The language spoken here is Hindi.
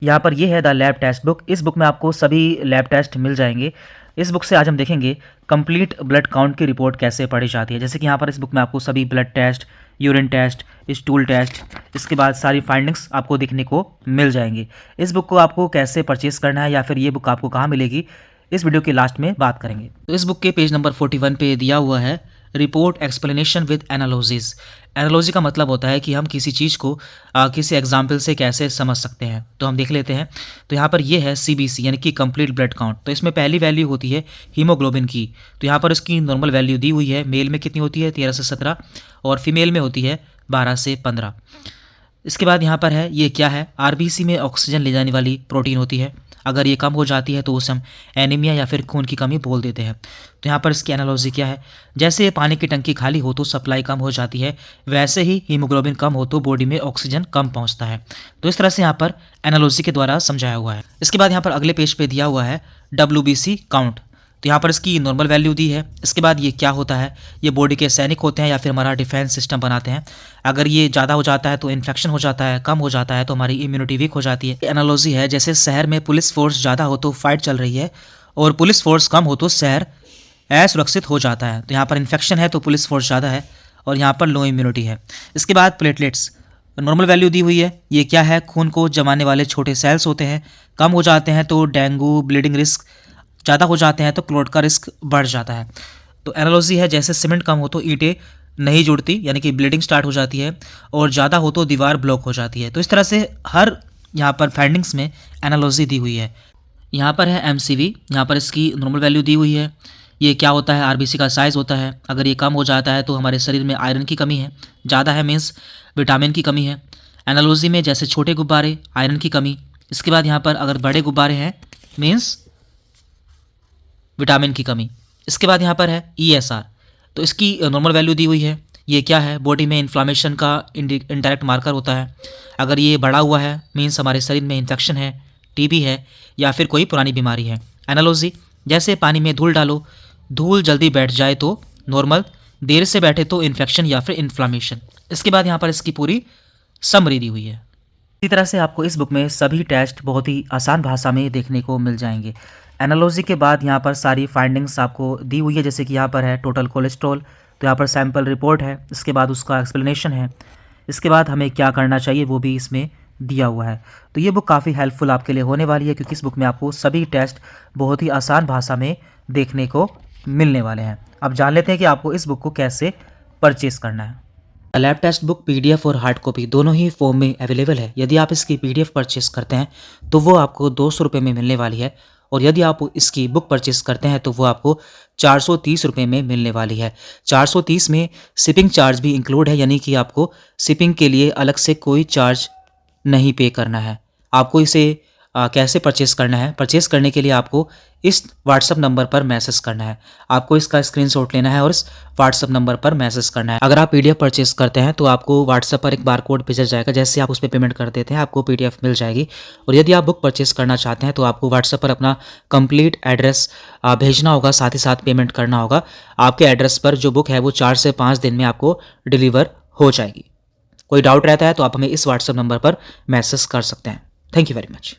यहाँ पर ये है द लैब टेस्ट बुक। इस बुक में आपको सभी लैब टेस्ट मिल जाएंगे। इस बुक से आज हम देखेंगे कंप्लीट ब्लड काउंट की रिपोर्ट कैसे पढ़ी जाती है। जैसे कि यहाँ पर इस बुक में आपको सभी blood test, urine test, stool test, इसके बाद सारी फाइंडिंग्स आपको देखने को मिल जाएंगी। इस बुक को आपको कैसे परचेस करना है या फिर ये बुक आपको कहाँ मिलेगी, इस वीडियो के लास्ट में बात करेंगे। तो इस बुक के पेज नंबर 41 पे दिया हुआ है report explanation with analogies. Analogy का मतलब होता है कि हम किसी चीज़ को किसी एग्जाम्पल से कैसे समझ सकते हैं। तो हम देख लेते हैं। तो यहाँ पर ये है CBC यानी कि कंप्लीट ब्लड काउंट। तो इसमें पहली वैल्यू होती है हीमोग्लोबिन की। तो यहाँ पर इसकी नॉर्मल वैल्यू दी हुई है। मेल में कितनी होती है 13 से 17 और फीमेल में होती है 12 से 15। इसके बाद यहाँ पर है ये क्या है, RBC में ऑक्सीजन ले जाने वाली प्रोटीन होती है। अगर ये कम हो जाती है तो उसे हम एनीमिया या फिर खून की कमी बोल देते हैं। तो यहाँ पर इसकी एनालॉजी क्या है, जैसे पानी की टंकी खाली हो तो सप्लाई कम हो जाती है, वैसे ही हीमोग्लोबिन कम हो तो बॉडी में ऑक्सीजन कम पहुँचता है। तो इस तरह से यहाँ पर एनालॉजी के द्वारा समझाया हुआ है। इसके बाद यहाँ पर अगले पेज पे दिया हुआ है WBC काउंट। तो यहाँ पर इसकी नॉर्मल वैल्यू दी है। इसके बाद ये क्या होता है, ये बॉडी के सैनिक होते हैं या फिर हमारा डिफेंस सिस्टम बनाते हैं। अगर ये ज़्यादा हो जाता है तो इन्फेक्शन हो जाता है, कम हो जाता है तो हमारी इम्यूनिटी वीक हो जाती है। एनालॉजी है जैसे शहर में पुलिस फोर्स ज़्यादा हो तो फाइट चल रही है और पुलिस फोर्स कम हो तो शहर असुरक्षित हो जाता है। तो यहाँ पर इन्फेक्शन है तो पुलिस फोर्स ज़्यादा है और यहाँ पर लो इम्यूनिटी है। इसके बाद प्लेटलेट्स, नॉर्मल वैल्यू दी हुई है। ये क्या है, खून को जमाने वाले छोटे सेल्स होते हैं। कम हो जाते हैं तो डेंगू ब्लीडिंग रिस्क, ज़्यादा हो जाते हैं तो क्लोट का रिस्क बढ़ जाता है। तो एनालॉजी है जैसे सीमेंट कम हो तो ईंटें नहीं जुड़ती यानी कि ब्लीडिंग स्टार्ट हो जाती है और ज़्यादा हो तो दीवार ब्लॉक हो जाती है। तो इस तरह से हर यहाँ पर फाइंडिंग्स में एनालॉजी दी हुई है। यहाँ पर है MCV, यहाँ पर इसकी नॉर्मल वैल्यू दी हुई है। ये क्या होता है, RBC का साइज़ होता है। अगर ये कम हो जाता है तो हमारे शरीर में आयरन की कमी है, ज़्यादा है मीन्स विटामिन की कमी है। एनालॉजी में जैसे छोटे गुब्बारे आयरन की कमी। इसके बाद यहाँ पर अगर बड़े गुब्बारे हैं मीन्स विटामिन की कमी। इसके बाद यहाँ पर है ESR, तो इसकी नॉर्मल वैल्यू दी हुई है। ये क्या है, बॉडी में इन्फ्लामेशन का इंडायरेक्ट मार्कर होता है। अगर ये बढ़ा हुआ है मीन्स हमारे शरीर में इन्फेक्शन है, TB है या फिर कोई पुरानी बीमारी है। एनालॉजी जैसे पानी में धूल डालो, धूल जल्दी बैठ जाए तो नॉर्मल, देर से बैठे तो इन्फेक्शन या फिर इन्फ्लामेशन। इसके बाद यहाँ पर इसकी पूरी समरी दी हुई है। इसी तरह से आपको इस बुक में सभी टेस्ट बहुत ही आसान भाषा में देखने को मिल जाएंगे। एनालॉजी के बाद यहाँ पर सारी फाइंडिंग्स आपको दी हुई है। जैसे कि यहाँ पर है टोटल कोलेस्ट्रॉल, तो यहाँ पर सैंपल रिपोर्ट है। इसके बाद उसका एक्सप्लेनेशन है। इसके बाद हमें क्या करना चाहिए वो भी इसमें दिया हुआ है। तो ये बुक काफ़ी हेल्पफुल आपके लिए होने वाली है क्योंकि इस बुक में आपको सभी टेस्ट बहुत ही आसान भाषा में देखने को मिलने वाले हैं। अब जान लेते हैं कि आपको इस बुक को कैसे परचेस करना है। लैब टेस्ट बुक PDF और हार्ड कॉपी दोनों ही फॉर्म में अवेलेबल है। यदि आप इसकी PDF परचेस करते हैं तो वो आपको 200 रुपये में मिलने वाली है और यदि आप इसकी बुक परचेस करते हैं तो वो आपको 430 रुपये में मिलने वाली है। 430 में शिपिंग चार्ज भी इंक्लूड है, यानी कि आपको शिपिंग के लिए अलग से कोई चार्ज नहीं पे करना है। आपको इसे कैसे परचेस करना है, परचेस करने के लिए आपको इस व्हाट्सअप नंबर पर मैसेज करना है। आपको इसका स्क्रीनशॉट लेना है और इस व्हाट्सअप नंबर पर मैसेज करना है। अगर आप PDF परचेस करते हैं तो आपको व्हाट्सअप पर एक बारकोड भेजा जाएगा। जैसे आप उस पर पेमेंट कर देते हैं आपको PDF मिल जाएगी। और यदि आप बुक परचेस करना चाहते हैं तो आपको व्हाट्सअप पर अपना कंप्लीट एड्रेस भेजना होगा, साथ ही साथ पेमेंट करना होगा। आपके एड्रेस पर जो बुक है वो 4 से 5 दिन में आपको डिलीवर हो जाएगी। कोई डाउट रहता है तो आप हमें इस व्हाट्सअप नंबर पर मैसेज कर सकते हैं। Thank you very much.